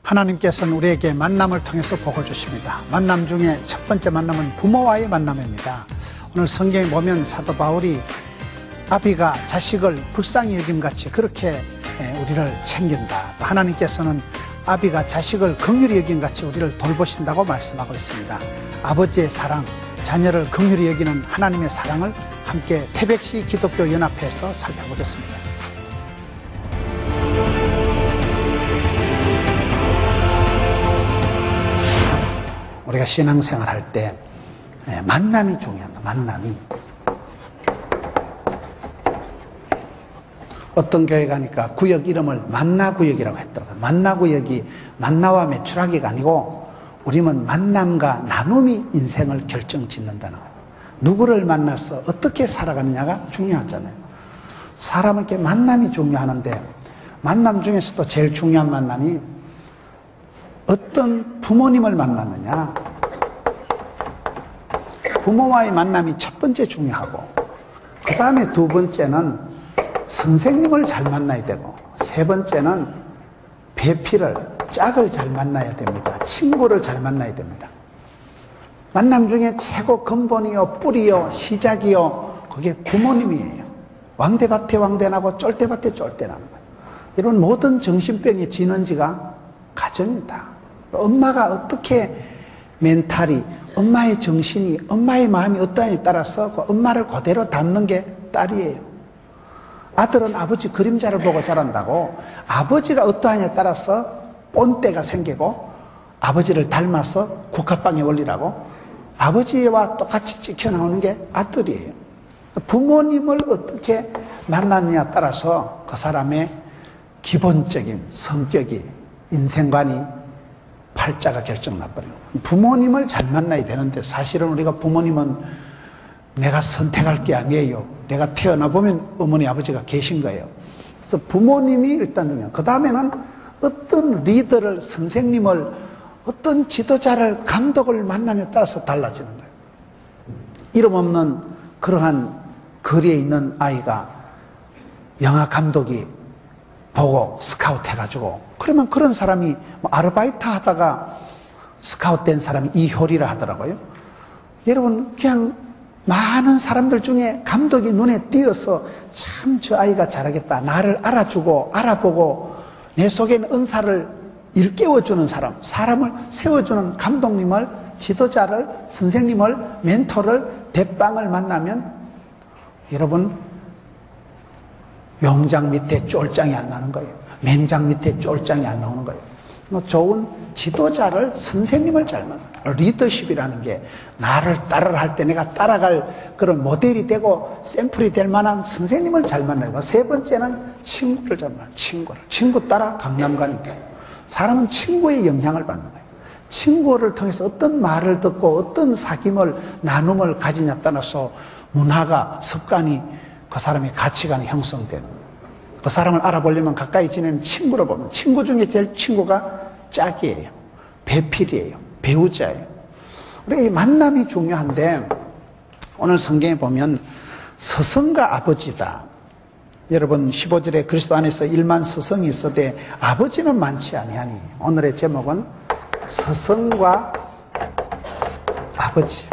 하나님께서는 우리에게 만남을 통해서 복을 주십니다. 만남 중에 첫 번째 만남은 부모와의 만남입니다. 오늘 성경에 보면 사도 바울이 아비가 자식을 불쌍히 여김같이 그렇게 우리를 챙긴다. 또 하나님께서는 아비가 자식을 긍휼히 여김같이 우리를 돌보신다고 말씀하고 있습니다. 아버지의 사랑, 자녀를 긍휼히 여기는 하나님의 사랑을 함께 태백시 기독교 연합회에서 살펴보겠습니다. 우리가 신앙생활 할 때 만남이 중요하다. 만남이. 어떤 교회 가니까 구역 이름을 만나구역이라고 했더라고요. 만나구역이 만나와 매출하기가 아니고 우리는 만남과 나눔이 인생을 결정짓는다는 거예요. 누구를 만나서 어떻게 살아가느냐가 중요하잖아요. 사람에게 만남이 중요하는데 만남 중에서도 제일 중요한 만남이 어떤 부모님을 만났느냐. 부모와의 만남이 첫 번째 중요하고 그 다음에 두 번째는 선생님을 잘 만나야 되고 세 번째는 배필을, 짝을 잘 만나야 됩니다. 친구를 잘 만나야 됩니다. 만남 중에 최고 근본이요, 뿌리요, 시작이요, 그게 부모님이에요. 왕대밭에 왕대나고 쫄대밭에 쫄대나는 거예요. 이런 모든 정신병의 진원지가 가정이다. 엄마가 어떻게 멘탈이, 엄마의 정신이, 엄마의 마음이 어떠하냐에 따라서 그 엄마를 그대로 담는 게 딸이에요. 아들은 아버지 그림자를 보고 자란다고 아버지가 어떠하냐에 따라서 본때가 생기고 아버지를 닮아서 국화빵의 원리라고 아버지와 똑같이 찍혀 나오는 게 아들이에요. 부모님을 어떻게 만났느냐에 따라서 그 사람의 기본적인 성격이, 인생관이, 팔자가 결정나버려요. 부모님을 잘 만나야 되는데 사실은 우리가 부모님은 내가 선택할 게 아니에요. 내가 태어나 보면 어머니 아버지가 계신 거예요. 그래서 부모님이 일단 중요해요. 그 다음에는 어떤 리더를, 선생님을, 어떤 지도자를, 감독을 만나냐에 따라서 달라지는 거예요. 이름 없는 그러한 거리에 있는 아이가 영화 감독이 보고 스카우트 해가지고 그러면 그런 사람이 아르바이트 하다가 스카우트 된 사람이 이효리라 하더라고요. 여러분 그냥 많은 사람들 중에 감독이 눈에 띄어서 참 저 아이가 잘하겠다. 나를 알아주고 알아보고 내 속에 있는 은사를 일깨워주는 사람, 사람을 세워주는 감독님을, 지도자를, 선생님을, 멘토를, 대빵을 만나면 여러분 용장 밑에 쫄장이 안 나는 거예요. 맨장 밑에 쫄장이 안 나오는 거예요. 좋은 지도자를, 선생님을 잘 만나. 리더십이라는 게 나를 따라할 때 내가 따라갈 그런 모델이 되고 샘플이 될 만한 선생님을 잘 만나고 세 번째는 친구를 잘 만나. 친구 따라 강남 가니까 사람은 친구의 영향을 받는 거예요. 친구를 통해서 어떤 말을 듣고 어떤 사귐을, 나눔을 가지냐에 따라서 문화가, 습관이, 그 사람의 가치관이 형성되는 거예요. 그 사람을 알아보려면 가까이 지내는 친구를 보면 친구 중에 제일 친구가 짝이에요. 배필이에요. 배우자예요. 우리 이 만남이 중요한데 오늘 성경에 보면 서성과 아버지다. 여러분 15절에 그리스도 안에서 일만 서성이 있어도 아버지는 많지 아니하니 오늘의 제목은 서성과 아버지.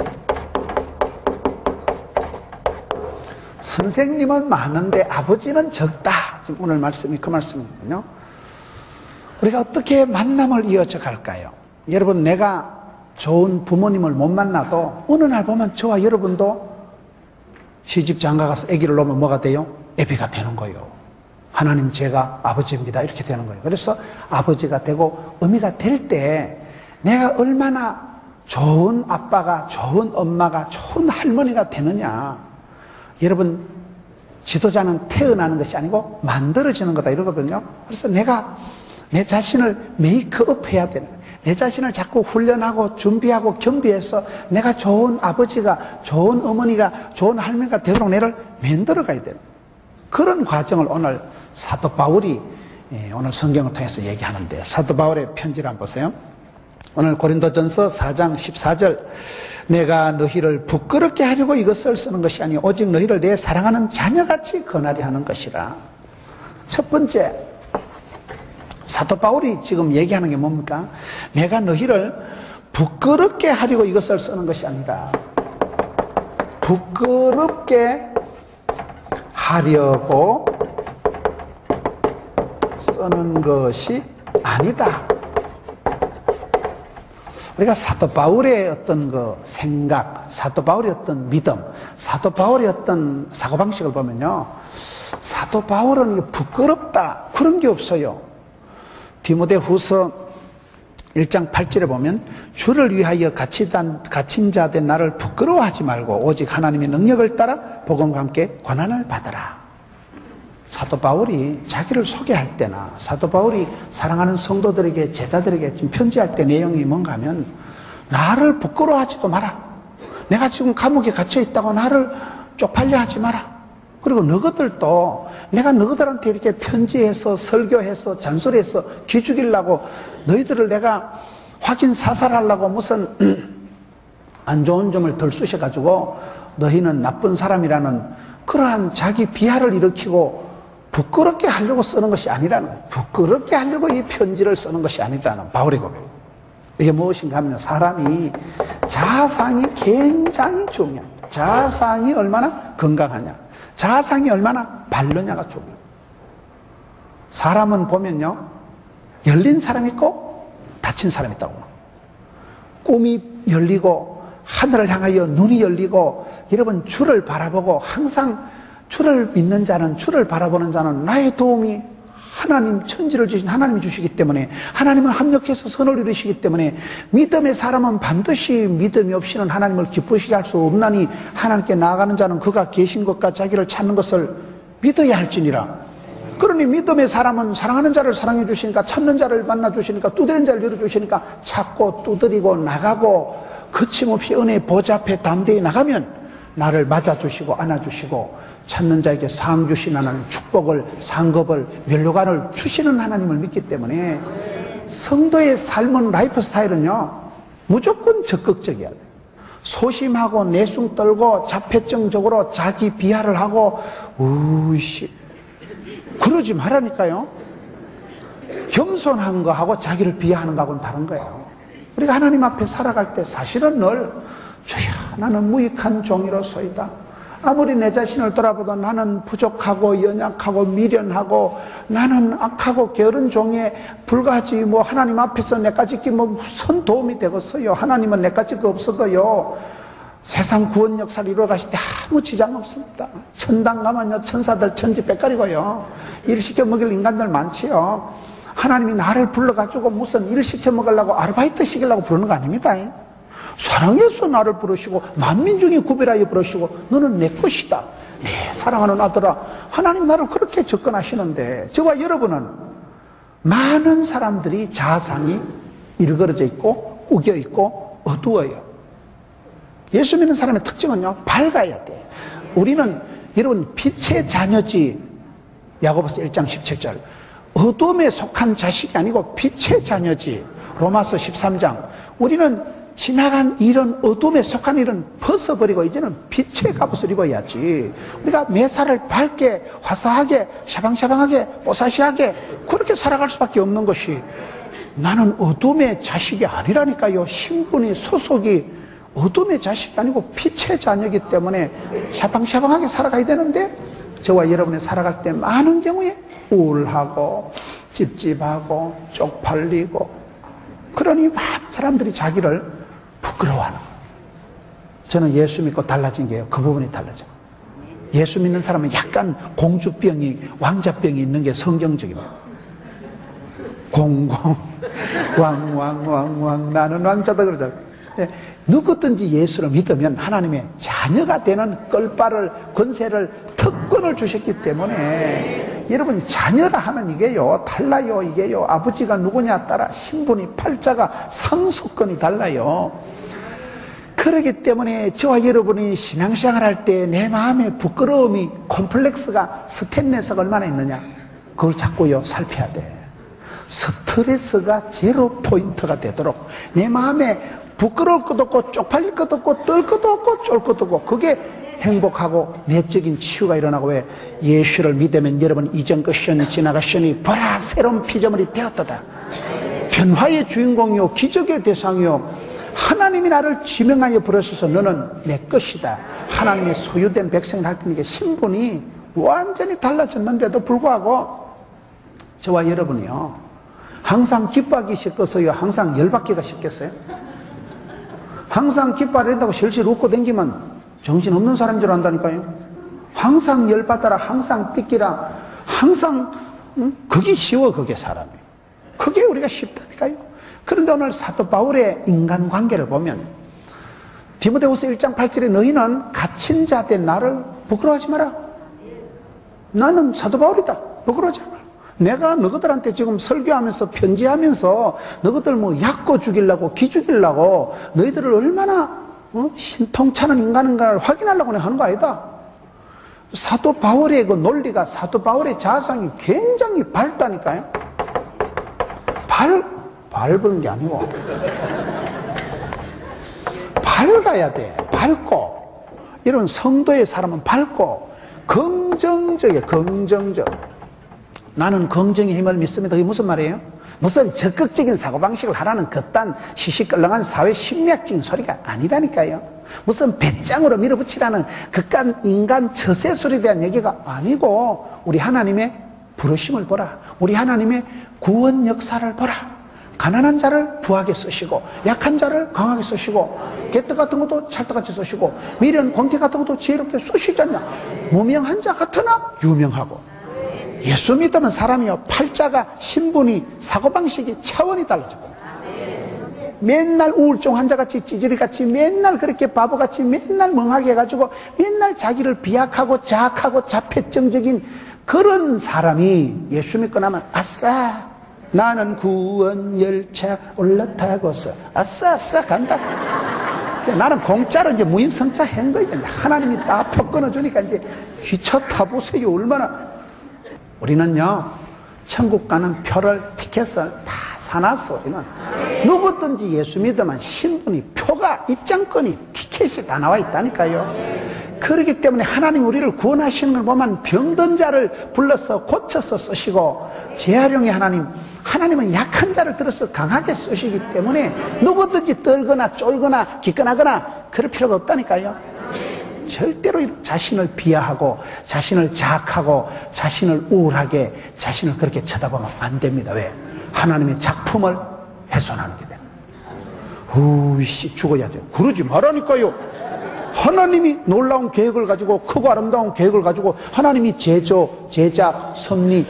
선생님은 많은데 아버지는 적다. 지금 오늘 말씀이 그 말씀이거든요. 우리가 어떻게 만남을 이어져 갈까요? 여러분 내가 좋은 부모님을 못 만나도 어느 날 보면 저와 여러분도 시집 장가 가서 아기를 놓으면 뭐가 돼요? 애비가 되는 거예요. 하나님 제가 아버지입니다. 이렇게 되는 거예요. 그래서 아버지가 되고 어미가 될 때 내가 얼마나 좋은 아빠가, 좋은 엄마가, 좋은 할머니가 되느냐. 여러분 지도자는 태어나는 것이 아니고 만들어지는 거다 이러거든요. 그래서 내가 내 자신을 메이크업 해야 되는 거예요. 내 자신을 자꾸 훈련하고 준비하고 겸비해서 내가 좋은 아버지가, 좋은 어머니가, 좋은 할머니가 되도록 내를 만들어 가야 돼요. 그런 과정을 오늘 사도 바울이 오늘 성경을 통해서 얘기하는데 사도 바울의 편지를 한번 보세요. 오늘 고린도전서 4장 14절 내가 너희를 부끄럽게 하려고 이것을 쓰는 것이 아니요 오직 너희를 내 사랑하는 자녀같이 권하려 하는 것이라. 첫 번째 사도 바울이 지금 얘기하는 게 뭡니까? 내가 너희를 부끄럽게 하려고 이것을 쓰는 것이 아니라 부끄럽게 하려고 쓰는 것이 아니다. 우리가 사도 바울의 어떤 그 생각, 사도 바울의 어떤 믿음, 사도 바울의 어떤 사고방식을 보면요, 사도 바울은 부끄럽다 그런 게 없어요. 디모데후서 1장 8절에 보면 주를 위하여 갇힌 자 된 나를 부끄러워하지 말고 오직 하나님의 능력을 따라 복음과 함께 고난을 받으라. 사도 바울이 자기를 소개할 때나 사도 바울이 사랑하는 성도들에게, 제자들에게 지금 편지할 때 내용이 뭔가 하면, 나를 부끄러워하지도 마라. 내가 지금 감옥에 갇혀 있다고 나를 쪽팔려 하지 마라. 그리고 너희들도 내가 너희들한테 이렇게 편지해서 설교해서 잔소리해서 기죽이려고 너희들을 내가 확인 사살하려고 무슨 안 좋은 점을 덜쑤셔가지고 너희는 나쁜 사람이라는 그러한 자기 비하를 일으키고 부끄럽게 하려고 쓰는 것이 아니라는 거예요. 부끄럽게 하려고 이 편지를 쓰는 것이 아니다는 바울의 고백. 이게 무엇인가 하면 사람이 자상이 굉장히 중요합니다. 자상이 얼마나 건강하냐, 자상이 얼마나 바르냐가 중요해요. 사람은 보면요, 열린 사람이 있고 닫힌 사람이 있다고. 꿈이 열리고 하늘을 향하여 눈이 열리고, 여러분 주를 바라보고 항상 주를 믿는 자는, 주를 바라보는 자는 나의 도움이 하나님, 천지를 주신 하나님이 주시기 때문에, 하나님은 합력해서 선을 이루시기 때문에, 믿음의 사람은 반드시 믿음이 없이는 하나님을 기쁘시게 할 수 없나니 하나님께 나아가는 자는 그가 계신 것과 자기를 찾는 것을 믿어야 할지니라. 그러니 믿음의 사람은 사랑하는 자를 사랑해 주시니까, 찾는 자를 만나 주시니까, 두드리는 자를 열어 주시니까 찾고 두드리고 나가고 거침없이 은혜의 보좌 앞에 담대히 나가면 나를 맞아주시고 안아주시고 찾는 자에게 상 주신 하나님, 축복을, 상급을, 면류관을 주시는 하나님을 믿기 때문에 성도의 삶은, 라이프 스타일은요, 무조건 적극적이어야 돼요. 소심하고 내숭 떨고 자폐증적으로 자기 비하를 하고 우이씨 그러지 말라니까요. 겸손한 거하고 자기를 비하하는 거하고는 다른 거예요. 우리가 하나님 앞에 살아갈 때 사실은 늘 주여 나는 무익한 종이로소이다. 아무리 내 자신을 돌아보도 나는 부족하고 연약하고 미련하고 나는 악하고 게으른 종에 불과하지, 뭐 하나님 앞에서 내까짓 게 뭐 무슨 도움이 되겠어요. 하나님은 내까짓 거 없어도요 세상 구원 역사를 이루어가실 때 아무 지장 없습니다. 천당 가면요 천사들 천지백갈이고요 일 시켜 먹일 인간들 많지요. 하나님이 나를 불러가지고 무슨 일 시켜 먹으려고 아르바이트 시키려고 부르는 거 아닙니다. 사랑해서 나를 부르시고 만민 중에 구별하여 부르시고 너는 내 것이다. 네, 사랑하는 아들아, 하나님 나를 그렇게 접근하시는데, 저와 여러분은 많은 사람들이 자상이 일그러져 있고 우겨 있고 어두워요. 예수 믿는 사람의 특징은요, 밝아야 돼. 우리는 여러분 빛의 자녀지. 야고보서 1장 17절. 어둠에 속한 자식이 아니고 빛의 자녀지. 로마서 13장. 우리는 지나간 이런 어둠에 속한 일은 벗어버리고 이제는 빛의 갑옷을 입어야지. 우리가 매사를 밝게, 화사하게, 샤방샤방하게, 뽀사시하게 그렇게 살아갈 수밖에 없는 것이, 나는 어둠의 자식이 아니라니까요. 신분이, 소속이 어둠의 자식이 아니고 빛의 자녀이기 때문에 샤방샤방하게 살아가야 되는데, 저와 여러분이 살아갈 때 많은 경우에 우울하고 찝찝하고 쪽팔리고, 그러니 많은 사람들이 자기를 부끄러워하는 거예요. 저는 예수 믿고 달라진 게요, 그 부분이 달라져요. 예수 믿는 사람은 약간 공주병이, 왕자병이 있는 게 성경적입니다. 공공 왕왕왕왕 나는 왕자다 그러잖아요. 누구든지 예수를 믿으면 하나님의 자녀가 되는 껄바를, 권세를, 특권을 주셨기 때문에, 여러분 자녀라 하면 이게요 달라요. 이게요 아버지가 누구냐 따라 신분이, 팔자가, 상속권이 달라요. 그렇기 때문에 저와 여러분이 신앙생활 할 때 내 마음에 부끄러움이, 콤플렉스가, 스테인레스가 얼마나 있느냐, 그걸 자꾸요 살펴야 돼. 스트레스가 제로 포인트가 되도록, 내 마음에 부끄러울 것도 없고 쪽팔릴 것도 없고 떨 것도 없고 쫄 것도 없고, 그게 행복하고 내적인 치유가 일어나고 왜 예수를 믿으면 여러분 이전 것이 지나가시니 보라 새로운 피조물이 되었도다. 변화의 주인공이요 기적의 대상이요 하나님이 나를 지명하여 부르셔서 너는 내 것이다. 하나님의 소유된 백성을 할 때니까 신분이 완전히 달라졌는데도 불구하고 저와 여러분이요 항상 기뻐하기 싶겠어요? 항상 열받기가 쉽겠어요? 항상 기뻐하려 한다고 실실 웃고 댕기면 정신없는 사람인 줄 안다니까요. 항상 열받아라, 항상 삐끼라, 항상 그게 쉬워. 그게 사람이 그게 우리가 쉽다니까요. 그런데 오늘 사도 바울의 인간관계를 보면 디모데후서 1장 8절에 너희는 갇힌 자 된 나를 부끄러워하지 마라. 나는 사도 바울이다. 부끄러워하지 마라. 내가 너희들한테 지금 설교하면서 편지하면서 너희들 뭐 약고 죽이려고 기죽이려고 너희들을 얼마나 신통찮은 인간인가를 확인하려고 내가 하는 거 아니다. 사도 바울의 그 논리가 사도 바울의 자상이 굉장히 밝다니까요. 밝은 게 아니고 밝아야 돼. 밝고 이런 성도의 사람은 밝고 긍정적이에요. 긍정적. 나는 긍정의 힘을 믿습니다. 그게 무슨 말이에요? 무슨 적극적인 사고방식을 하라는 그딴 시시껄렁한 사회 심리학적인 소리가 아니라니까요. 무슨 배짱으로 밀어붙이라는 그깟 인간 처세술에 대한 얘기가 아니고 우리 하나님의 부르심을 보라. 우리 하나님의 구원 역사를 보라. 가난한 자를 부하게 쓰시고 약한 자를 강하게 쓰시고 개떡 같은 것도 찰떡같이 쓰시고 미련 곰탱이 같은 것도 지혜롭게 쓰시지 않냐. 무명한 자 같으나 유명하고 예수 믿으면 사람이요 팔자가 신분이 사고방식이 차원이 달라지고 맨날 우울증 환자같이 찌질이같이 맨날 그렇게 바보같이 맨날 멍하게 해가지고 맨날 자기를 비약하고 자학하고 자폐증적인 그런 사람이 예수 믿고 나면 아싸 나는 구원 열차 올라타고서 아싸 아싸 간다. 나는 공짜로 이제 무임승차 한 거야. 하나님이 딱 표 끊어주니까 이제 기차 타보세요. 얼마나. 우리는요 천국 가는 표를 티켓을 다 사놨어. 우리는 누구든지 예수 믿으면 신분이 표가 입장권이 티켓이 다 나와 있다니까요. 그렇기 때문에 하나님 우리를 구원하시는 걸 보면 병든 자를 불러서 고쳐서 쓰시고 재활용의 하나님은 약한 자를 들어서 강하게 쓰시기 때문에 누구든지 떨거나 쫄거나 기권하거나 그럴 필요가 없다니까요. 절대로 자신을 비하하고 자신을 자학하고 자신을 우울하게 자신을 그렇게 쳐다보면 안 됩니다. 왜? 하나님의 작품을 훼손하는 게 돼요. 우씨 죽어야 돼요. 그러지 말라니까요. 하나님이 놀라운 계획을 가지고 크고 아름다운 계획을 가지고 하나님이 제조, 제작, 섭리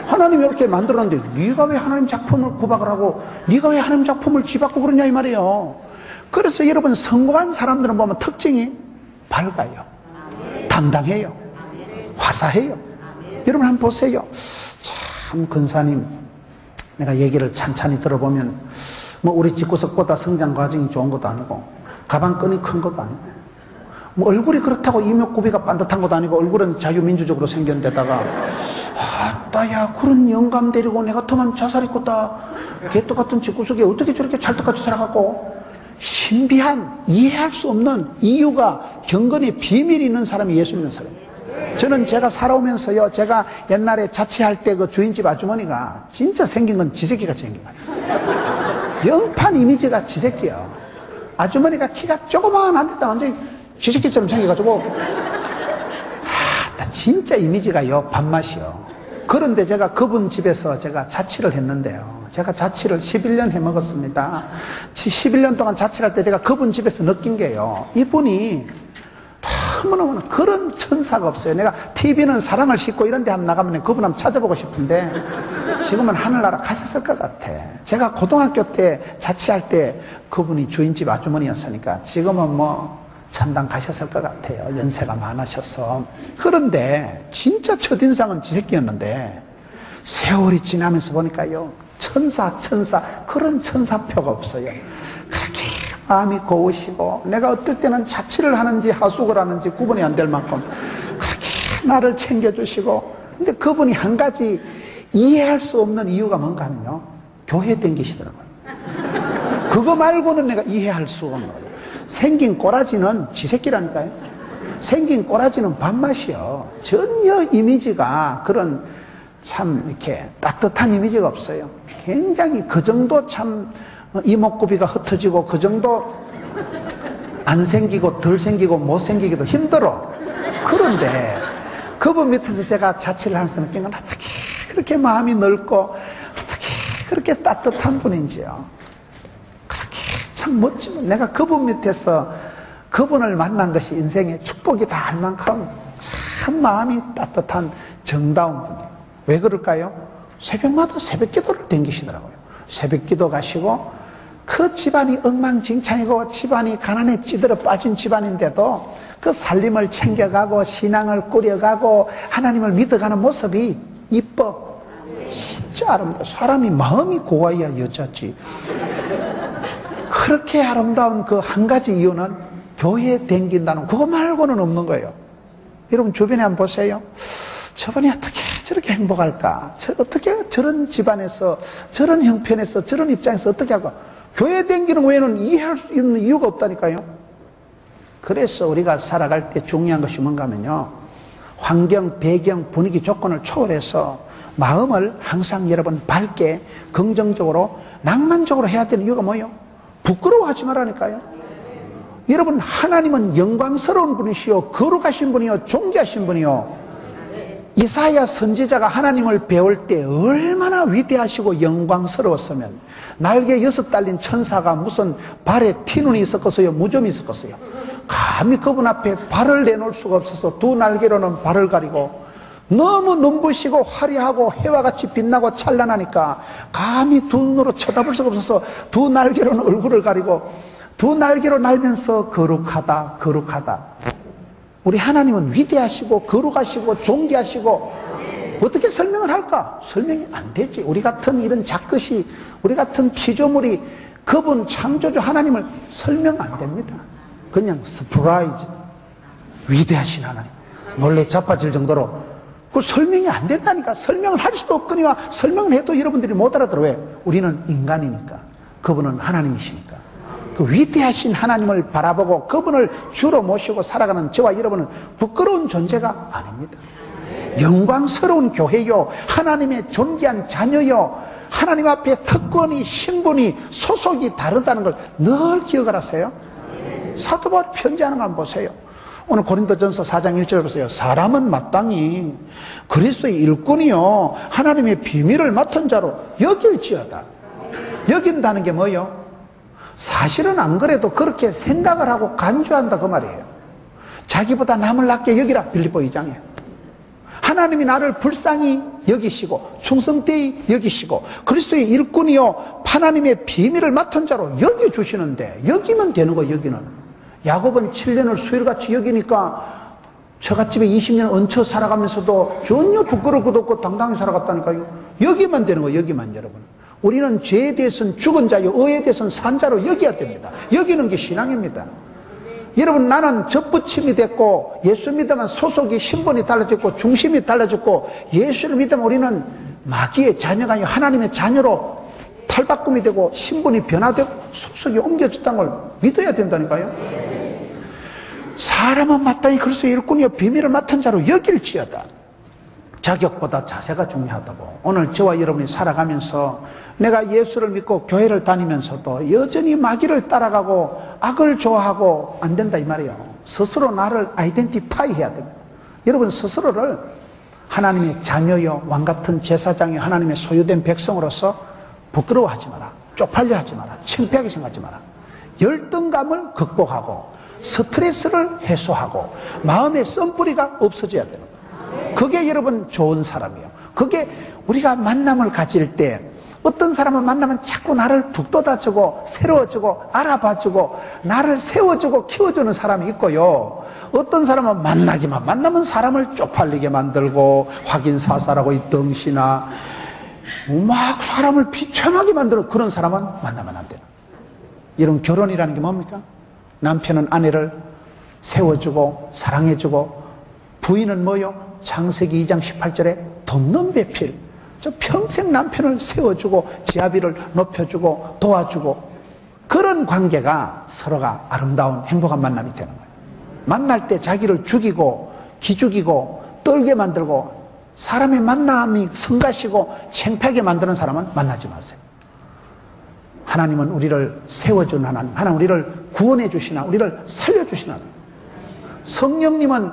하나님이 이렇게 만들었는데 네가 왜 하나님 작품을 구박을 하고 네가 왜 하나님 작품을 쥐받고 그러냐 이 말이에요. 그래서 여러분 성공한 사람들은 보면 특징이 밝아요. 당당해요. 화사해요. 여러분 한번 보세요. 참 근사님 내가 얘기를 찬찬히 들어보면 뭐 우리 집구석보다 성장 과정이 좋은 것도 아니고 가방끈이 큰 것도 아니고 뭐 얼굴이 그렇다고 이목구비가 반듯한 것도 아니고 얼굴은 자유민주적으로 생겼는데다가 아따야 그런 영감 데리고 내 같으면 자살했겠다. 개떡 같은 집구석에 어떻게 저렇게 찰떡같이 살아갖고 신비한 이해할 수 없는 이유가 경건의 비밀이 있는 사람이 예수 믿는 사람이에요. 저는 제가 살아오면서요 제가 옛날에 자취할 때 그 주인집 아주머니가 진짜 생긴 건 지새끼같이 생긴 거예요. 영판 이미지가 지새끼야. 아주머니가 키가 조그만한데다 완전히 지새끼처럼 생겨가지고 진짜 이미지가요 밥맛이요. 그런데 제가 그분 집에서 제가 자취를 했는데요. 제가 자취를 11년 해 먹었습니다. 11년 동안 자취를 할 때 제가 그분 집에서 느낀 게요. 이분이 너무너무 그런 천사가 없어요. 내가 TV는 사랑을 싣고 이런 데 한번 나가면 그분 한번 찾아보고 싶은데 지금은 하늘나라 가셨을 것 같아. 제가 고등학교 때 자취할 때 그분이 주인집 아주머니였으니까 지금은 뭐 천당 가셨을 것 같아요. 연세가 많으셔서. 그런데 진짜 첫인상은 지새끼였는데 세월이 지나면서 보니까요 천사 그런 천사표가 없어요. 그렇게 마음이 고우시고 내가 어떨 때는 자취를 하는지 하숙을 하는지 구분이 안 될 만큼 그렇게 나를 챙겨주시고 근데 그분이 한 가지 이해할 수 없는 이유가 뭔가 하면요 교회 댕기시더라고요. 그거 말고는 내가 이해할 수가 없는 거예요. 생긴 꼬라지는 지새끼라니까요. 생긴 꼬라지는 밥맛이요. 전혀 이미지가 그런 참 이렇게 따뜻한 이미지가 없어요. 굉장히 그 정도 참 이목구비가 흩어지고 그 정도 안 생기고 덜 생기고 못 생기기도 힘들어. 그런데 그분 밑에서 제가 자취를 하면서 느낀 건 어떻게 그렇게 마음이 넓고 어떻게 그렇게 따뜻한 분인지요. 그렇게 참 멋지면 내가 그분 밑에서 그분을 만난 것이 인생의 축복이다 할 만큼 참 마음이 따뜻한 정다운 분이에요. 왜 그럴까요? 새벽마다 새벽 기도를 댕기시더라고요. 새벽 기도 가시고 그 집안이 엉망진창이고 집안이 가난에 찌들어 빠진 집안인데도 그 살림을 챙겨가고 신앙을 꾸려가고 하나님을 믿어가는 모습이 이뻐. 진짜 아름다워. 사람이 마음이 고와야 여자지. 그렇게 아름다운 그 한 가지 이유는 교회에 댕긴다는 그거 말고는 없는 거예요. 여러분 주변에 한번 보세요. 저분이 어떻게 저렇게 행복할까? 어떻게 저런 집안에서 저런 형편에서 저런 입장에서 어떻게 할까? 교회 댕기는 외에는 이해할 수 있는 이유가 없다니까요. 그래서 우리가 살아갈 때 중요한 것이 뭔가 하면요, 환경, 배경, 분위기, 조건을 초월해서 마음을 항상 여러분 밝게 긍정적으로 낭만적으로 해야 되는 이유가 뭐예요? 부끄러워하지 말라니까요. 여러분 하나님은 영광스러운 분이시요 거룩하신 분이요 존귀하신 분이요. 이사야 선지자가 하나님을 배울 때 얼마나 위대하시고 영광스러웠으면 날개 6 달린 천사가 무슨 발에 티눈이 있었겠어요? 무좀이 있었겠어요? 감히 그분 앞에 발을 내놓을 수가 없어서 두 날개로는 발을 가리고 너무 눈부시고 화려하고 해와 같이 빛나고 찬란하니까 감히 두 눈으로 쳐다볼 수가 없어서 두 날개로는 얼굴을 가리고 두 날개로 날면서 거룩하다 거룩하다. 우리 하나님은 위대하시고 거룩하시고 존귀하시고 어떻게 설명을 할까? 설명이 안 되지. 우리 같은 이런 작것이 우리 같은 피조물이 그분 창조주 하나님을 설명 안 됩니다. 그냥 서프라이즈. 위대하신 하나님. 놀래 자빠질 정도로 그 설명이 안 된다니까. 설명을 할 수도 없거니와 설명을 해도 여러분들이 못 알아들어. 왜? 우리는 인간이니까. 그분은 하나님이시니까. 그 위대하신 하나님을 바라보고 그분을 주로 모시고 살아가는 저와 여러분은 부끄러운 존재가 아닙니다. 영광스러운 교회요, 하나님의 존귀한 자녀요, 하나님 앞에 특권이, 신분이, 소속이 다르다는 걸 늘 기억을 하세요. 사도 바울이 편지하는 거 한번 보세요. 오늘 고린도전서 4장 1절 보세요. 사람은 마땅히 그리스도의 일꾼이요 하나님의 비밀을 맡은 자로 여길지어다. 여긴다는 게 뭐예요? 사실은 안 그래도 그렇게 생각을 하고 간주한다 그 말이에요. 자기보다 남을 낮게 여기라. 빌립보 2장에 하나님이 나를 불쌍히 여기시고 충성되이 여기시고 그리스도의 일꾼이요 하나님의 비밀을 맡은 자로 여겨주시는데 여기면 되는 거예요. 여기는 야곱은 7년을 수일같이 여기니까 처갓집에 20년 얹혀 살아가면서도 전혀 부끄럽고도 없고 당당히 살아갔다니까요. 여기만 되는 거예요. 여기만. 여러분, 우리는 죄에 대해서는 죽은 자요 의에 대해서는 산 자로 여겨야 됩니다. 여기는 게 신앙입니다. 여러분, 나는 접붙임이 됐고 예수 믿으면 소속이 신분이 달라졌고 중심이 달라졌고 예수를 믿으면 우리는 마귀의 자녀가 아니라 하나님의 자녀로 탈바꿈이 되고 신분이 변화되고 소속이 옮겨졌다는 걸 믿어야 된다니까요. 사람은 마땅히 그리스도의 일꾼이요 비밀을 맡은 자로 여길지어다. 자격보다 자세가 중요하다고. 오늘 저와 여러분이 살아가면서 내가 예수를 믿고 교회를 다니면서도 여전히 마귀를 따라가고 악을 좋아하고 안 된다 이 말이에요. 스스로 나를 아이덴티파이 해야 됩니다. 여러분 스스로를 하나님의 자녀요 왕같은 제사장이요 하나님의 소유된 백성으로서 부끄러워하지 마라. 쪽팔려 하지 마라. 창피하게 생각하지 마라. 열등감을 극복하고 스트레스를 해소하고 마음의 썬뿌리가 없어져야 되는 거예요. 그게 여러분 좋은 사람이에요. 그게 우리가 만남을 가질 때 어떤 사람을 만나면 자꾸 나를 북돋아주고 새로워주고 알아봐주고 나를 세워주고 키워주는 사람이 있고요. 어떤 사람은 만나면 사람을 쪽팔리게 만들고 확인사살하고 이 덩신아 막 사람을 비참하게 만들어. 그런 사람은 만나면 안 돼요. 여러분 결혼이라는 게 뭡니까? 남편은 아내를 세워주고 사랑해주고 부인은 뭐요? 창세기 2장 18절에 돕는 배필. 저 평생 남편을 세워주고 지아비를 높여주고 도와주고 그런 관계가 서로가 아름다운 행복한 만남이 되는 거예요. 만날 때 자기를 죽이고 기죽이고 떨게 만들고 사람의 만남이 성가시고 창피하게 만드는 사람은 만나지 마세요. 하나님은 우리를 세워준 하나님, 하나님 우리를 구원해 주시나 우리를 살려주시나 성령님은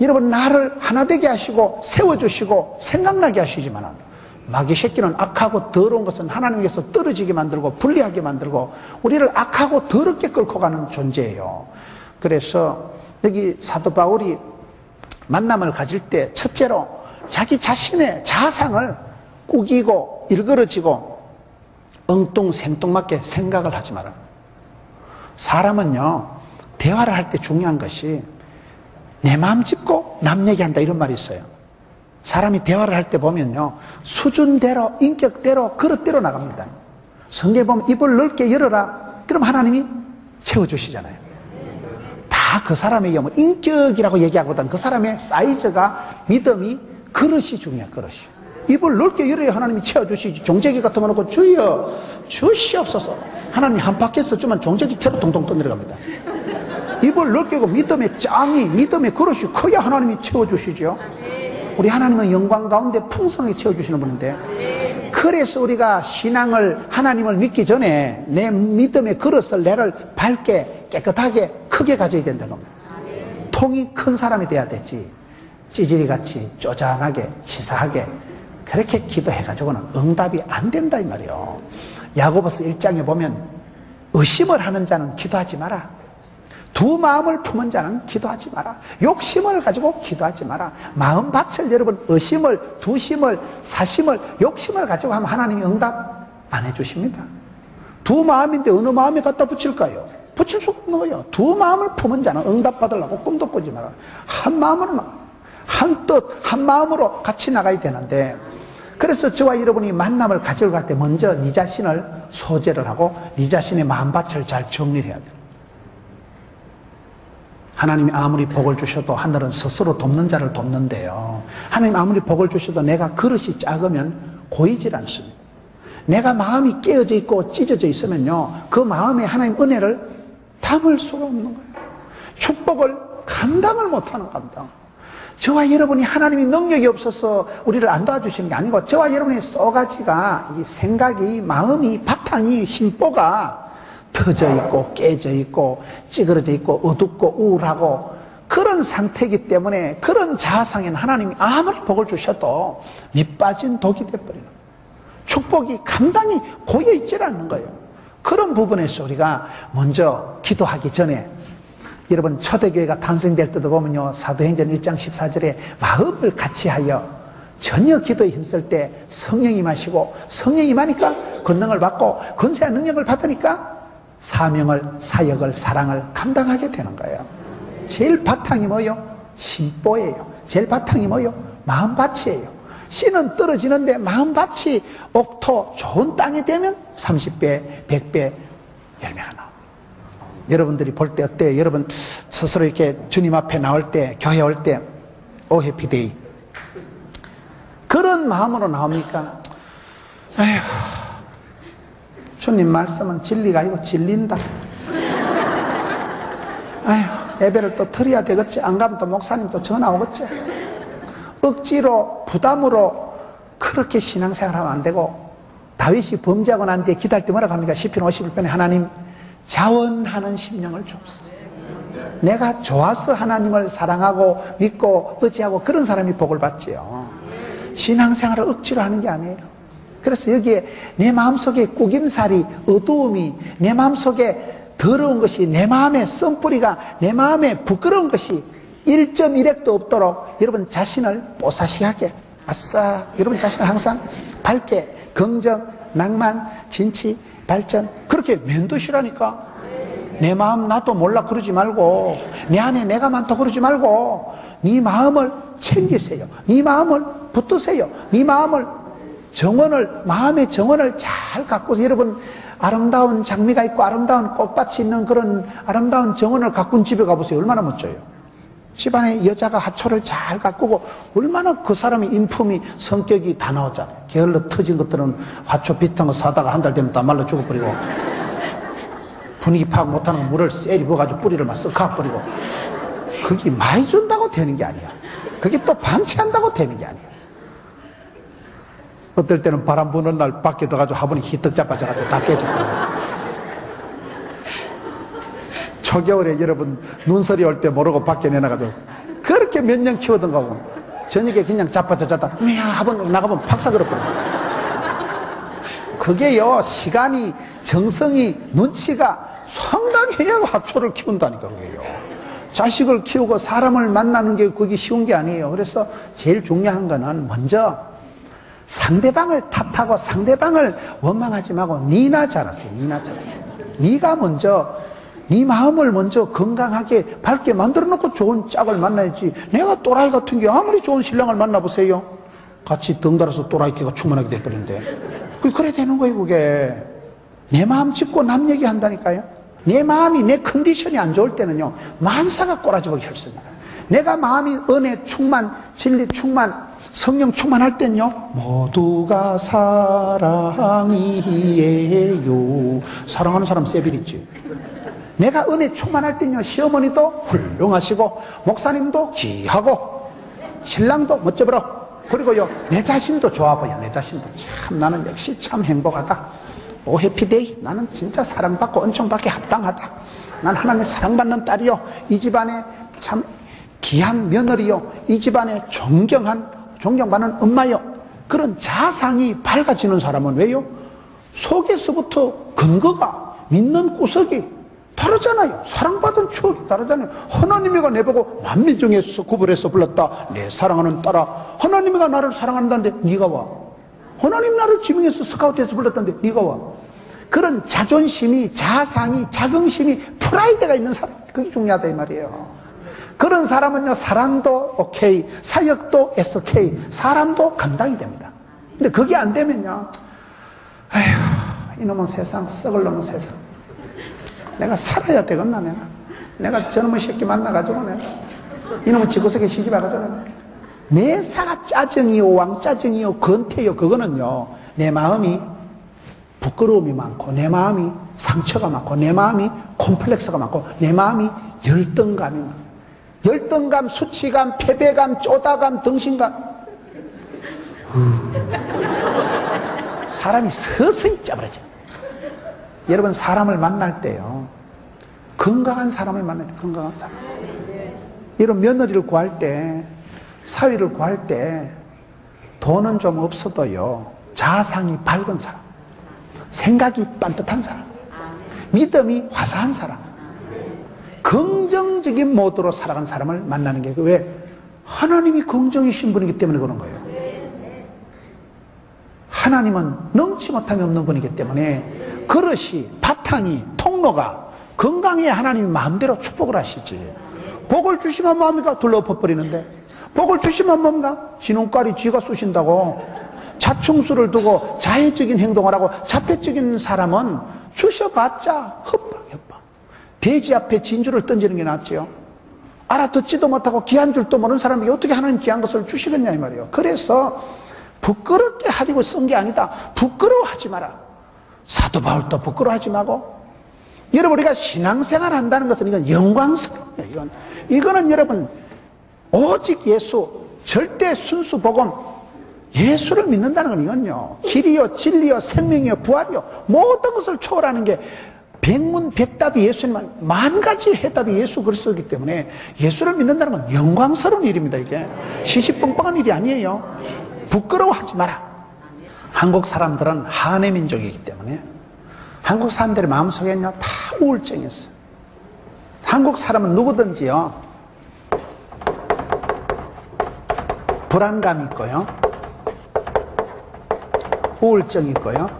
여러분 나를 하나 되게 하시고 세워주시고 생각나게 하시지만 마귀 새끼는 악하고 더러운 것은 하나님께서 떨어지게 만들고 불리하게 만들고 우리를 악하고 더럽게 끌고 가는 존재예요. 그래서 여기 사도 바울이 만남을 가질 때 첫째로 자기 자신의 자상을 꾸기고 일그러지고 엉뚱생뚱맞게 생각을 하지 마라. 사람은요 대화를 할 때 중요한 것이 내 마음 짚고 남 얘기한다 이런 말이 있어요. 사람이 대화를 할 때 보면요 수준대로 인격대로 그릇대로 나갑니다. 성경에 보면 입을 넓게 열어라 그럼 하나님이 채워주시잖아요. 다 그 사람에게 뭐 인격이라고 얘기하거든 그 사람의 사이즈가 믿음이 그릇이 중요해. 그릇이 입을 넓게 열어야 하나님이 채워주시지. 종재기 같은 거 놓고 주여 주시옵소서 하나님이 한 바퀴에서 주면 종재기 캐로 동동 떠내려갑니다. 입을 넓게 하고 믿음의 짱이 믿음의 그릇이 커야 하나님이 채워주시죠. 우리 하나님은 영광 가운데 풍성하게 채워주시는 분인데 그래서 우리가 신앙을 하나님을 믿기 전에 내 믿음의 그릇을 내를 밝게 깨끗하게 크게 가져야 된다는 겁니다. 통이 큰 사람이 돼야 되지 찌질이같이 쪼잔하게 치사하게 그렇게 기도해가지고는 응답이 안 된다 이 말이에요. 야고보서 1장에 보면 의심을 하는 자는 기도하지 마라. 두 마음을 품은 자는 기도하지 마라. 욕심을 가지고 기도하지 마라. 마음밭을 여러분 의심을 두심을 사심을 욕심을 가지고 하면 하나님이 응답 안 해주십니다. 두 마음인데 어느 마음에 갖다 붙일까요? 붙일 수 없는 거예요. 두 마음을 품은 자는 응답 받으려고 꿈도 꾸지 마라. 한 마음으로 한 뜻 한 마음으로 같이 나가야 되는데 그래서 저와 여러분이 만남을 가지러 갈 때 먼저 네 자신을 소재를 하고 네 자신의 마음밭을 잘 정리를 해야 돼요. 하나님이 아무리 복을 주셔도 하늘은 스스로 돕는 자를 돕는데요. 하나님 아무리 복을 주셔도 내가 그릇이 작으면 고이질 않습니다. 내가 마음이 깨어져 있고 찢어져 있으면요. 그 마음에 하나님 은혜를 담을 수가 없는 거예요. 축복을 감당을 못하는 겁니다. 저와 여러분이 하나님이 능력이 없어서 우리를 안 도와주시는 게 아니고 저와 여러분의 쏘가지가 이 생각이 마음이 바탕이 심보가 터져 있고 깨져 있고 찌그러져 있고 어둡고 우울하고 그런 상태이기 때문에 그런 자아상에는 하나님이 아무리 복을 주셔도 밑빠진 독이 돼버리는 축복이 감당이 고여있질 않는 거예요. 그런 부분에서 우리가 먼저 기도하기 전에 여러분 초대교회가 탄생될 때도 보면요 사도행전 1장 14절에 마음을 같이 하여 전혀 기도에 힘쓸 때 성령이 임하시고 성령이 임하니까 권능을 받고 권세한 능력을 받으니까 사명을 사역을 사랑을 감당하게 되는 거예요. 제일 바탕이 뭐예요? 심보예요. 제일 바탕이 뭐예요? 마음밭이에요. 씨는 떨어지는데 마음밭이 옥토 좋은 땅이 되면 30배 100배 열매가 나옵니다. 여러분들이 볼 때 어때요? 여러분 스스로 이렇게 주님 앞에 나올 때 교회 올 때 오 해피데이 그런 마음으로 나옵니까? 에휴 주님 말씀은 진리가 아니고 진린다. 아휴 예배를 또 드려야 되겠지. 안 가면 또 목사님 또 전화 오겠지. 억지로 부담으로 그렇게 신앙생활하면 안 되고 다윗이 범죄하고 난 뒤에 기도할 때 뭐라고 합니까? 시편 51편에 하나님 자원하는 심령을 줍시다. 내가 좋아서 하나님을 사랑하고 믿고 의지하고 그런 사람이 복을 받지요. 신앙생활을 억지로 하는 게 아니에요. 그래서 여기에 내 마음속에 꾸김살이 어두움이 내 마음속에 더러운 것이 내 마음의 썬뿌리가 내 마음에 부끄러운 것이 1.1핵도 없도록 여러분 자신을 뽀사시하게 아싸 여러분 자신을 항상 밝게 긍정 낭만 진치 발전 그렇게 면도시라니까. 내 마음 나도 몰라 그러지 말고 내 안에 내가 많다 그러지 말고 네 마음을 챙기세요. 네 마음을 붙드세요. 네 마음을 정원을 마음의 정원을 잘 갖고 여러분 아름다운 장미가 있고 아름다운 꽃밭이 있는 그런 아름다운 정원을 가꾼 집에 가보세요. 얼마나 멋져요. 집안에 여자가 하초를 잘 가꾸고 얼마나 그 사람의 인품이 성격이 다 나오잖아요. 게을러 터진 것들은 화초 비슷한 거 사다가 한 달 되면 다 말라 죽어버리고 분위기 파악 못하는 거 물을 쎄리 부어가지고 뿌리를 막 썩 가버리고 그게 많이 준다고 되는 게 아니야. 그게 또 방치한다고 되는 게 아니야. 어떨 때는 바람 부는 날 밖에 들어가지고 화분이 히떡 자빠져가지고 다 깨졌고. 초겨울에 여러분 눈설이 올 때 모르고 밖에 내놔가지고 그렇게 몇 년 키우던 거고 저녁에 그냥 자빠져졌다 미야 화분 나가면 팍 사그럽거든. 그게요 시간이 정성이 눈치가 상당히 해야 화초를 키운다니까. 그게요 자식을 키우고 사람을 만나는 게 그게 쉬운 게 아니에요. 그래서 제일 중요한 거는 먼저 상대방을 탓하고 상대방을 원망하지 말고 니나 잘하세요. 니나 잘하세요. 니가 먼저 네 마음을 먼저 건강하게 밝게 만들어 놓고 좋은 짝을 만나야지. 내가 또라이 같은 게 아무리 좋은 신랑을 만나보세요. 같이 덩달아서 또라이끼가 충만하게 돼버리는데 그래 되는 거예요. 그게 내 마음 짚고 남 얘기한다니까요. 내 마음이 내 컨디션이 안 좋을 때는요 만사가 꼬라지보기 싫습니다. 내가 마음이 은혜 충만 진리 충만 성령 충만할 땐요 모두가 사랑이에요. 사랑하는 사람 세빌있지. 내가 은혜 충만할 땐요 시어머니도 훌륭하시고 목사님도 귀하고 신랑도 멋져버려. 그리고요 내 자신도 좋아 보여. 내 자신도 참 나는 역시 참 행복하다. 오 해피데이. 나는 진짜 사랑받고 은총받기 합당하다. 난 하나님의 사랑받는 딸이요. 이 집안에 참 귀한 며느리요. 이 집안에 존경받는 엄마요. 그런 자상이 밝아지는 사람은 왜요? 속에서부터 근거가 믿는 구석이 다르잖아요. 사랑받은 추억이 다르잖아요. 하나님이가 내보고 만민 중에서 구별해서 불렀다. 내 사랑하는 딸아. 하나님이가 나를 사랑한다는데 네가 와. 하나님 나를 지명해서 스카우트해서 불렀다는데 네가 와. 그런 자존심이 자상이 자긍심이 프라이드가 있는 사람 그게 중요하다 이 말이에요. 그런 사람은요 사랑도 오케이 사역도 SK 사람도 감당이 됩니다. 근데 그게 안 되면요 아휴 이놈은 세상 썩을 놈은 세상 내가 살아야 되겠나 내가 저놈의 새끼 만나가지고 내가 이놈은 지구석에 시집와가지고 매사가 짜증이요 왕짜증이요 건태요. 그거는요 내 마음이 부끄러움이 많고 내 마음이 상처가 많고 내 마음이 콤플렉스가 많고 내 마음이 열등감이 많고 열등감, 수치감, 패배감, 쪼다감, 등신감 사람이 서서히 짜버려져. 여러분 사람을 만날 때요 건강한 사람을 만나야 돼. 건강한 사람. 이런 며느리를 구할 때 사위를 구할 때 돈은 좀 없어도요 자상이 밝은 사람 생각이 반듯한 사람 믿음이 화사한 사람 긍정적인 모드로 살아가는 사람을 만나는 게 왜? 하나님이 긍정이신 분이기 때문에 그런 거예요. 하나님은 넘치 못함이 없는 분이기 때문에 그릇이 바탕이 통로가 건강해야 하나님이 마음대로 축복을 하시지. 복을 주시면 마음이가 둘러엎어버리는데 복을 주시면 뭡니까? 지눈깔이 쥐가 쑤신다고 자충수를 두고 자해적인 행동을 하고 자폐적인 사람은 주셔봤자 헛방. 돼지 앞에 진주를 던지는 게 낫지요. 알아듣지도 못하고 귀한 줄도 모르는 사람에게 어떻게 하나님 귀한 것을 주시겠냐 이 말이에요. 그래서 부끄럽게 하려고 쓴 게 아니다. 부끄러워하지 마라. 사도 바울도 부끄러워하지 말고. 여러분 우리가 신앙생활 한다는 것은 이건 영광스러워요. 이거는 여러분 오직 예수 절대 순수 복음 예수를 믿는다는 건 이건요 길이요 진리요 생명이요 부활이요 모든 것을 초월하는 게 백문백답이 예수님만 만 가지 해답이 예수 그리스도이기 때문에 예수를 믿는다는 건 영광스러운 일입니다. 이게 시시뻥뻥한 일이 아니에요. 부끄러워하지 마라. 한국 사람들은 한해 민족이기 때문에 한국 사람들의 마음속에는요 다 우울증이 있어요. 한국 사람은 누구든지요 불안감이 있고요 우울증이 있고요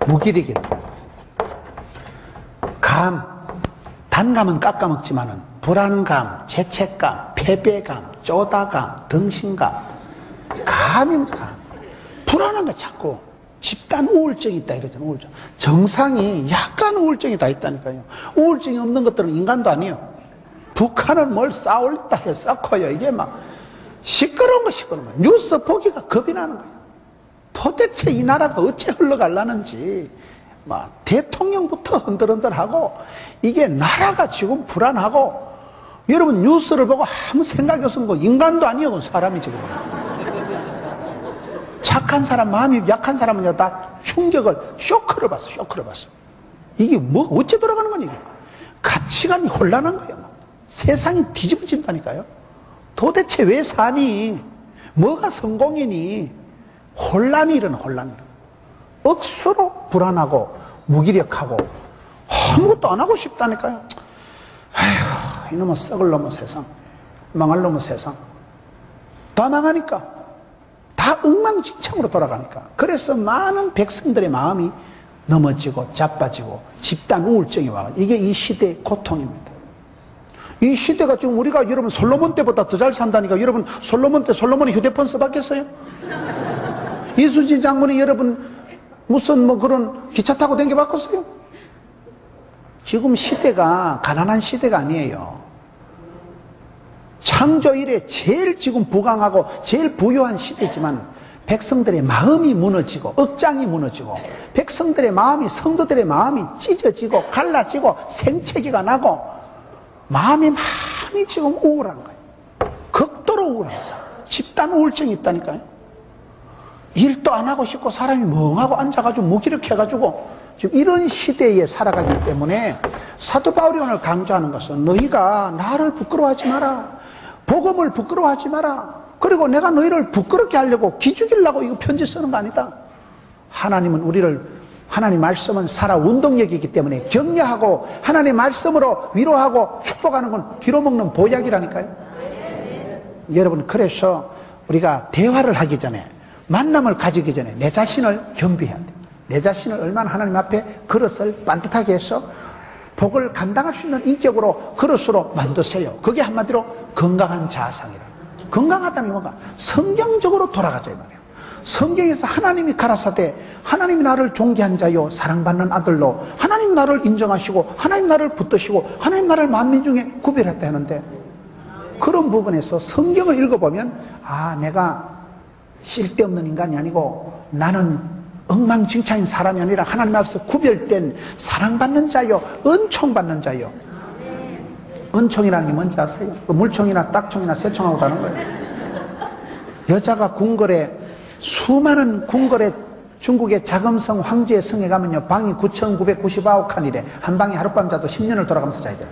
무기력이 있고 단감은 깎아먹지만은 불안감, 죄책감, 패배감, 쪼다감, 등신감, 불안한 거 자꾸 집단 우울증이 있다 이러잖아요. 우울증. 정상이 약간 우울증이 다 있다니까요. 우울증이 없는 것들은 인간도 아니에요. 북한은 뭘 싸울다 해 쌓고요. 이게 막 시끄러운 거 시끄러운 거. 뉴스 보기가 겁이 나는 거예요. 도대체 이 나라가 어째 흘러가려는지 막 대통령부터 흔들흔들하고 이게 나라가 지금 불안하고 여러분 뉴스를 보고 아무 생각이 없는 거 인간도 아니에요. 사람이 지금. 착한 사람, 마음이 약한 사람은 다 충격을, 쇼크를 받어. 이게 뭐 어째 돌아가는 거니? 가치관이 혼란한 거예요. 세상이 뒤집어진다니까요. 도대체 왜 사니? 뭐가 성공이니? 혼란이 일어나, 혼란. 억수로 불안하고 무기력하고 아무것도 안 하고 싶다니까요. 아휴, 이놈의 썩을 놈의 세상, 망할 놈의 세상. 다 망하니까, 다 엉망진창으로 돌아가니까. 그래서 많은 백성들의 마음이 넘어지고 자빠지고 집단 우울증이 와가지고, 이게 이 시대의 고통입니다. 이 시대가 지금 우리가 여러분 솔로몬 때보다 더 잘 산다니까. 여러분 솔로몬 때 솔로몬이 휴대폰 써봤겠어요? 이수지 장군이 여러분 무슨 뭐 그런 기차 타고 댕겨봤겠어요? 지금 시대가 가난한 시대가 아니에요. 창조 이래 제일 지금 부강하고 제일 부유한 시대지만 백성들의 마음이 무너지고 억장이 무너지고 백성들의 마음이, 성도들의 마음이 찢어지고 갈라지고 생채기가 나고 마음이 많이 지금 우울한 거예요. 극도로 우울한 거죠. 집단 우울증이 있다니까요. 일도 안 하고 싶고 사람이 멍하고 앉아가지고 무기력해가지고 지금 이런 시대에 살아가기 때문에 사도 바울이 오늘 강조하는 것은 너희가 나를 부끄러워하지 마라. 복음을 부끄러워하지 마라. 그리고 내가 너희를 부끄럽게 하려고 기죽이려고 이거 편지 쓰는 거 아니다. 하나님은 우리를, 하나님 말씀은 살아 운동력이기 때문에 격려하고 하나님 말씀으로 위로하고 축복하는 건 뒤로 먹는 보약이라니까요. 여러분, 그래서 우리가 대화를 하기 전에, 만남을 가지기 전에 내 자신을 겸비해야 돼. 내 자신을 얼마나 하나님 앞에 그릇을 반듯하게 해서 복을 감당할 수 있는 인격으로, 그릇으로 만드세요. 그게 한마디로 건강한 자아상이라. 건강하다는 게 뭔가? 성경적으로 돌아가자 이 말이에요. 성경에서 하나님이 가라사대 하나님이 나를 존귀한 자요 사랑받는 아들로 하나님 나를 인정하시고 하나님 나를 붙드시고 하나님 나를 만민 중에 구별했다 하는데, 그런 부분에서 성경을 읽어보면 아, 내가 쓸데없는 인간이 아니고 나는 엉망진창인 사람이 아니라 하나님 앞에서 구별된 사랑받는 자요 은총받는 자요. 은총이라는 게 뭔지 아세요? 물총이나 딱총이나 새총하고 다른 거예요. 여자가 궁궐에, 수많은 궁궐에, 중국의 자금성 황제의 성에 가면요 방이 9,999칸이래. 한 방에 하룻밤 자도 10년을 돌아가면서 자야 돼요.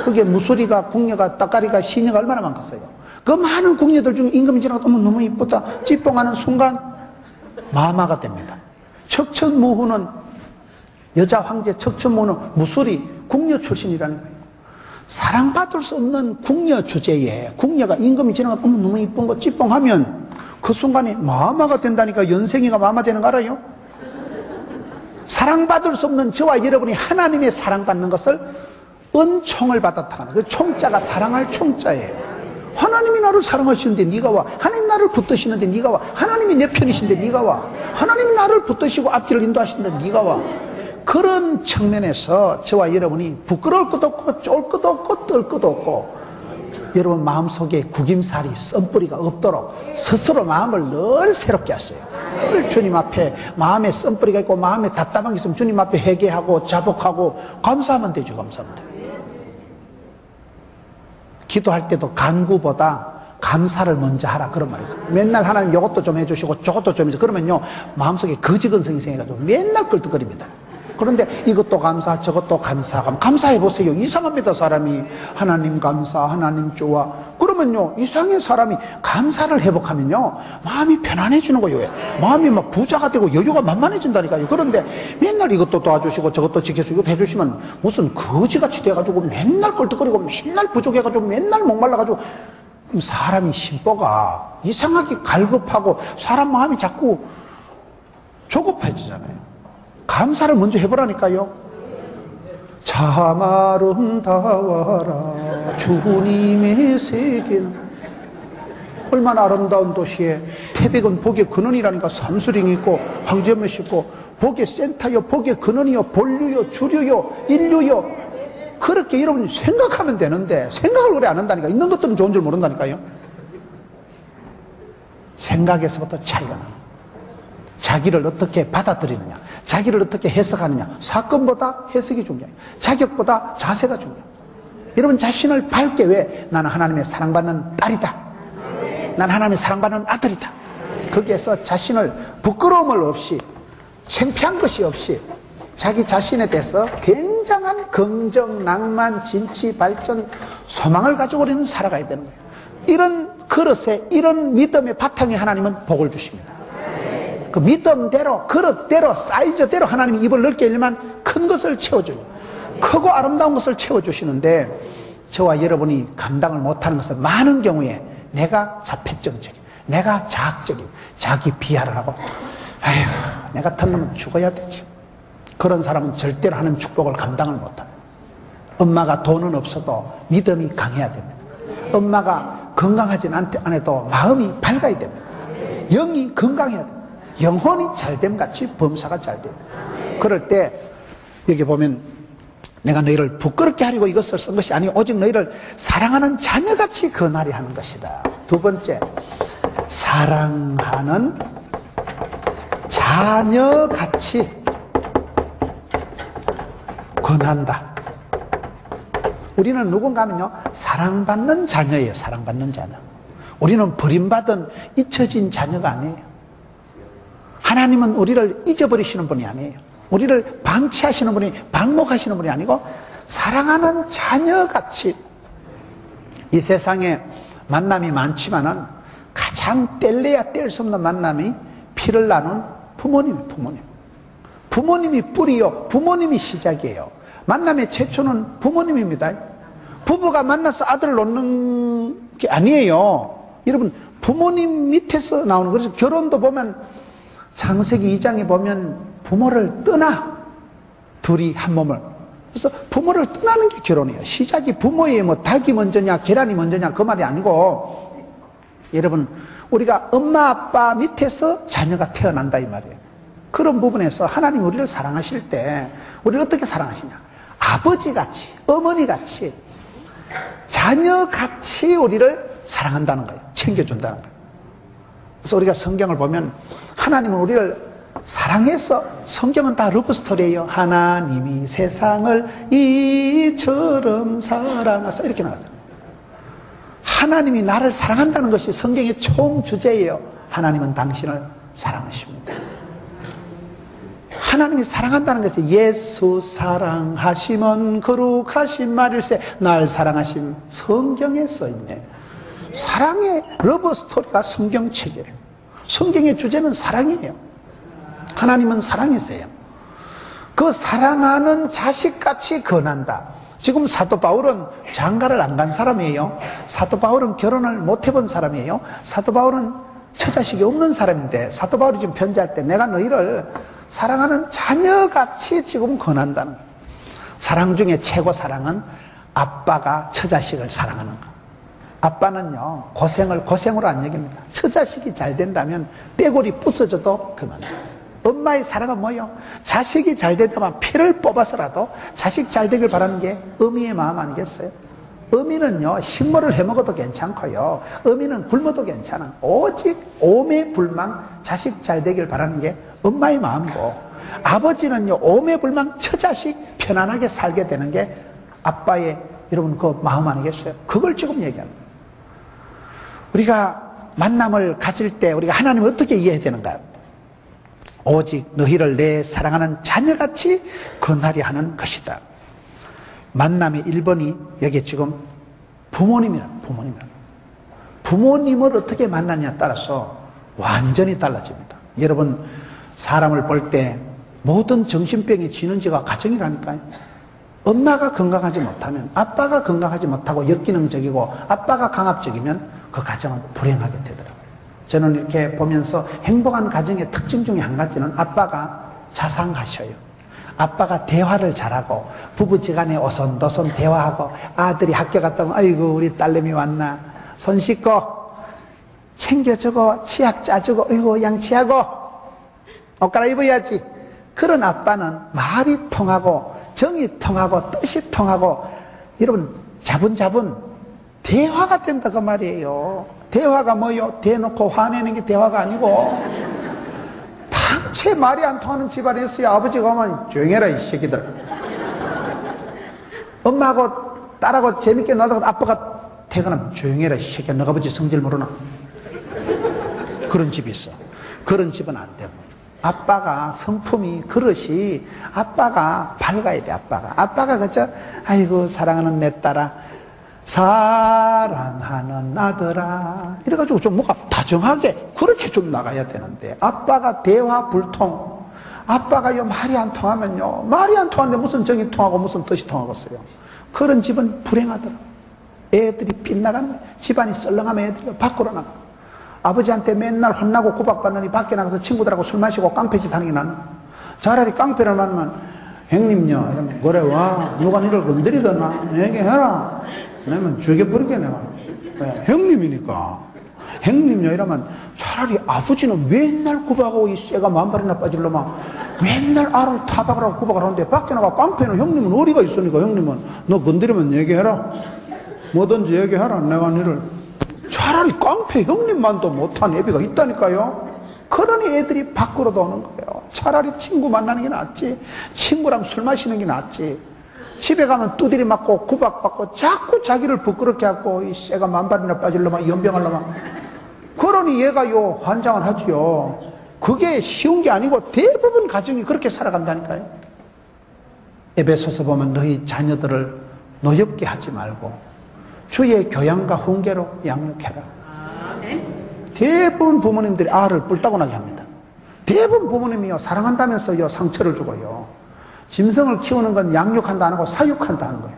그게 무소리가, 궁녀가, 따까리가, 시녀가 얼마나 많겠어요. 그 많은 궁녀들 중에 임금이 지나가도 너무 이쁘다 찌뽕하는 순간 마마가 됩니다. 척천무후는, 여자 황제 척천무후는 무소리 궁녀 출신이라는 거예요. 사랑받을 수 없는 궁녀 주제에 궁녀가 임금이 지나가도 너무 이쁜 거 찌뽕하면 그 순간에 마마가 된다니까. 연생이가 마마 되는 거 알아요? 사랑받을 수 없는 저와 여러분이 하나님의 사랑받는 것을 은총을 받았다 하는, 그 총자가 사랑할 총자예요. 하나님이 나를 사랑하시는데 네가 와. 하나님 나를 붙드시는데 네가 와. 하나님이 내 편이신데 네가 와. 하나님이 나를 붙드시고 앞길을 인도하시는데 네가 와. 그런 측면에서 저와 여러분이 부끄러울 것도 없고 쫄 것도 없고 떨 것도 없고, 여러분 마음속에 구김살이, 썬뿌리가 없도록 스스로 마음을 늘 새롭게 하세요. 늘 주님 앞에 마음에 썬뿌리가 있고 마음에 답답한 게 있으면 주님 앞에 회개하고 자복하고 감사하면 되죠. 감사하면 돼요. 기도할 때도 간구보다 감사를 먼저 하라, 그런 말이죠. 맨날 하나님 이것도 좀 해주시고 저것도 좀 해주시고 그러면요 마음속에 거지근성이 생겨가지고 맨날 껄떡거립니다. 그런데 이것도 감사 저것도 감사, 감사해보세요. 이상합니다. 사람이 하나님 감사, 하나님 좋아, 그러면요 이상한 사람이 감사를 회복하면요 마음이 편안해지는 거예요. 마음이 막 부자가 되고 여유가 만만해진다니까요. 그런데 맨날 이것도 도와주시고 저것도 지켜주시고 해주시면 무슨 거지같이 돼가지고 맨날 껄떡거리고 맨날 부족해가지고 맨날 목말라가지고, 그럼 사람이 심보가 이상하게 갈급하고 사람 마음이 자꾸 조급해지잖아요. 감사를 먼저 해보라니까요. 참 아름다워라 주님의 세계는. 얼마나 아름다운 도시에 태백은 복의 근원이라니까. 삼수령이 있고 황제묘 있고 복의 센터요, 복의 근원이요, 본류요, 주류요, 인류요. 그렇게 여러분이 생각하면 되는데 생각을 그래 안 한다니까. 있는 것들은 좋은 줄 모른다니까요. 생각에서부터 차이가 납니다. 자기를 어떻게 받아들이느냐, 자기를 어떻게 해석하느냐. 사건보다 해석이 중요해요. 자격보다 자세가 중요해요. 여러분 자신을 밝게, 왜? 나는 하나님의 사랑받는 딸이다. 나는 하나님의 사랑받는 아들이다. 거기에서 자신을 부끄러움을 없이, 창피한 것이 없이 자기 자신에 대해서 굉장한 긍정, 낭만, 진취, 발전, 소망을 가지고 우리는 살아가야 되는 거예요. 이런 그릇에, 이런 믿음의 바탕에 하나님은 복을 주십니다. 그 믿음대로, 그릇대로, 사이즈대로 하나님이 입을 넓게 열면 큰 것을 채워줘요. 크고 아름다운 것을 채워주시는데, 저와 여러분이 감당을 못하는 것은 많은 경우에 내가 자폐증적이고, 내가 자학적이고, 자기 비하를 하고, 아휴, 내 같은 놈은 죽어야 되지. 그런 사람은 절대로 하나님 축복을 감당을 못합니다. 엄마가 돈은 없어도 믿음이 강해야 됩니다. 엄마가 건강하진 않아도 마음이 밝아야 됩니다. 영이 건강해야 됩니다. 영혼이 잘됨 같이 범사가 잘 됩니다. 그럴 때 여기 보면 내가 너희를 부끄럽게 하려고 이것을 쓴 것이 아니요 오직 너희를 사랑하는 자녀같이 권하려 하는 것이다. 두 번째, 사랑하는 자녀같이 권한다. 우리는 누군가 하면요, 사랑받는 자녀예요. 사랑받는 자녀. 우리는 버림받은 잊혀진 자녀가 아니에요. 하나님은 우리를 잊어버리시는 분이 아니에요. 우리를 방치하시는 분이, 방목하시는 분이 아니고 사랑하는 자녀같이. 이 세상에 만남이 많지만은 가장 뗄래야 뗄 수 없는 만남이 피를 나눈 부모님이 부모님이 뿌리요, 부모님이 시작이에요. 만남의 최초는 부모님입니다. 부부가 만나서 아들을 놓는 게 아니에요. 여러분, 부모님 밑에서 나오는, 그래서 결혼도 보면 창세기 2장에 보면 부모를 떠나, 둘이 한 몸을. 그래서 부모를 떠나는 게 결혼이에요. 시작이 부모의 뭐 닭이 먼저냐 계란이 먼저냐 그 말이 아니고, 여러분, 우리가 엄마 아빠 밑에서 자녀가 태어난다 이 말이에요. 그런 부분에서 하나님 우리를 사랑하실 때 우리를 어떻게 사랑하시냐, 아버지같이, 어머니같이, 자녀같이 우리를 사랑한다는 거예요. 챙겨준다는 거예요. 그래서 우리가 성경을 보면 하나님은 우리를 사랑해서, 성경은 다 러브스토리예요. 하나님이 세상을 이처럼 사랑하사, 이렇게 나가잖아요. 하나님이 나를 사랑한다는 것이 성경의 총 주제예요. 하나님은 당신을 사랑하십니다. 하나님이 사랑한다는 것이, 예수 사랑하심은 거룩하신 말일세, 날 사랑하심, 성경에 써있네. 사랑의 러브스토리가 성경책이에요. 성경의 주제는 사랑이에요. 하나님은 사랑이세요. 그 사랑하는 자식같이 권한다. 지금 사도 바울은 장가를 안 간 사람이에요. 사도 바울은 결혼을 못 해본 사람이에요. 사도 바울은 처자식이 없는 사람인데, 사도 바울이 지금 편지할 때 내가 너희를 사랑하는 자녀같이 지금 권한다는 거예요. 사랑 중에 최고 사랑은 아빠가 처자식을 사랑하는 거. 아빠는요, 고생을 고생으로 안 여깁니다. 처자식이 잘 된다면 빼골이 부서져도 그만이에요. 엄마의 사랑은 뭐예요? 자식이 잘 되다만 피를 뽑아서라도 자식 잘 되길 바라는 게 어미의 마음 아니겠어요? 어미는요, 식물을 해먹어도 괜찮고요, 어미는 굶어도 괜찮아. 오직 오매불망 자식 잘 되길 바라는 게 엄마의 마음이고, 아버지는요, 오매불망 처자식 편안하게 살게 되는 게 아빠의, 여러분, 그 마음 아니겠어요? 그걸 지금 얘기하는 거예요. 우리가 만남을 가질 때 우리가 하나님을 어떻게 이해해야 되는가요? 오직 너희를 내 사랑하는 자녀같이 권하려 하는 것이다. 만남의 1번이 여기 지금 부모님이라. 부모님을 어떻게 만나냐에 따라서 완전히 달라집니다. 여러분, 사람을 볼 때 모든 정신병이 지는지가 가정이라니까요. 엄마가 건강하지 못하면, 아빠가 건강하지 못하고 역기능적이고 아빠가 강압적이면 그 가정은 불행하게 되더라고요. 저는 이렇게 보면서 행복한 가정의 특징 중에 한 가지는 아빠가 자상하셔요. 아빠가 대화를 잘하고, 부부지간에 오손도손 대화하고, 아들이 학교 갔다 오면 아이고 우리 딸내미 왔나, 손 씻고 챙겨주고 치약 짜주고, 아이고 양치하고 옷 갈아입어야지. 그런 아빠는 말이 통하고 정이 통하고 뜻이 통하고, 여러분, 자분자분 대화가 된다 그 말이에요. 대화가 뭐요? 대놓고 화내는 게 대화가 아니고, 당체 말이 안 통하는 집안에 있어요. 아버지가 오면 조용히 해라 이 새끼들. 엄마하고 딸하고 재밌게 놀다가 아빠가 퇴근하면 조용히 해라, 이 새끼야. 너가 아버지 성질 모르나? 그런 집이 있어. 그런 집은 안 되고. 아빠가 성품이, 그릇이, 아빠가 밝아야 돼, 아빠가. 아빠가 그저, 아이고, 사랑하는 내 딸아, 사랑하는 아들아. 이래가지고 좀 뭔가 다정하게, 그렇게 좀 나가야 되는데, 아빠가 대화 불통, 아빠가 요 말이 안 통하면요, 말이 안 통하는데 무슨 정이 통하고 무슨 뜻이 통하겠어요. 그런 집은 불행하더라. 애들이 빗나가는 거야. 집안이 썰렁하면 애들이 밖으로 나가. 아버지한테 맨날 혼나고 구박받느니 밖에 나가서 친구들하고 술 마시고 깡패짓 하는 게 나는 거야. 차라리 깡패를 만나면 형님요 이러면 그래 와 누가 니를 건드리더나 얘기해라. 그러면 죽여버리게 내가. 왜? 형님이니까. 형님요 이러면 차라리 아버지는 맨날 구박하고 이 쇠가 만발이나 빠질려면 맨날 알을 타박을 하고 구박을 하는데 밖에 나가 깡패는 형님은 어리가 있으니까 형님은 너 건드리면 얘기해라. 뭐든지 얘기해라. 내가 니를. 차라리 깡패 형님만도 못한 애비가 있다니까요. 그러니 애들이 밖으로도 오는 거예요. 차라리 친구 만나는 게 낫지. 친구랑 술 마시는 게 낫지. 집에 가면 두드리 맞고 구박받고 자꾸 자기를 부끄럽게 하고 이 쇠가 만발이나 빠지려면 연병하려면 그러니 얘가 요 환장을 하지요. 그게 쉬운 게 아니고 대부분 가정이 그렇게 살아간다니까요. 에베소서 보면 너희 자녀들을 노엽게 하지 말고 주의 교양과 훈계로 양육해라. 대부분 부모님들이 알을 뿔따고 나게 합니다. 대부분 부모님이요 사랑한다면서요 상처를 주고요. 짐승을 키우는 건 양육한다 안 하고 사육한다 하는 거예요.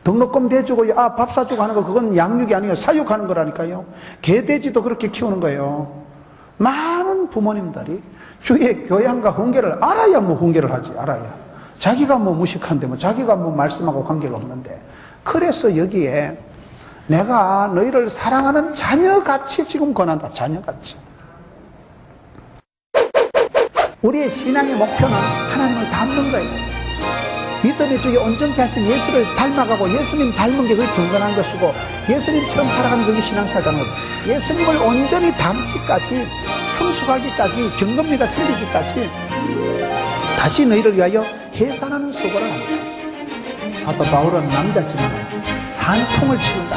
등록금 대주고 밥 사주고 하는 거 그건 양육이 아니에요. 사육하는 거라니까요. 개 돼지도 그렇게 키우는 거예요. 많은 부모님들이 주의 교양과 훈계를 알아야 뭐 훈계를 하지. 알아야. 자기가 뭐 무식한데 뭐 자기가 뭐 말씀하고 관계가 없는데. 그래서 여기에 내가 너희를 사랑하는 자녀같이 지금 권한다. 자녀같이. 우리의 신앙의 목표는 하나님을 닮는 거예요. 믿음의 주에 온전케 하신 예수를 닮아가고 예수님 닮은 게 그게 경건한 것이고 예수님처럼 살아가는 그게 신앙생활이라는 거예요. 예수님을 온전히 닮기까지 성숙하기까지 경건미가 생기기까지 다시 너희를 위하여 해산하는 수고를 합니다. 사도 바울은 남자지만 산통을 치른다.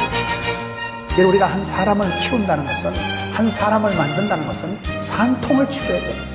우리가 한 사람을 키운다는 것은 한 사람을 만든다는 것은 산통을 치러야 돼요.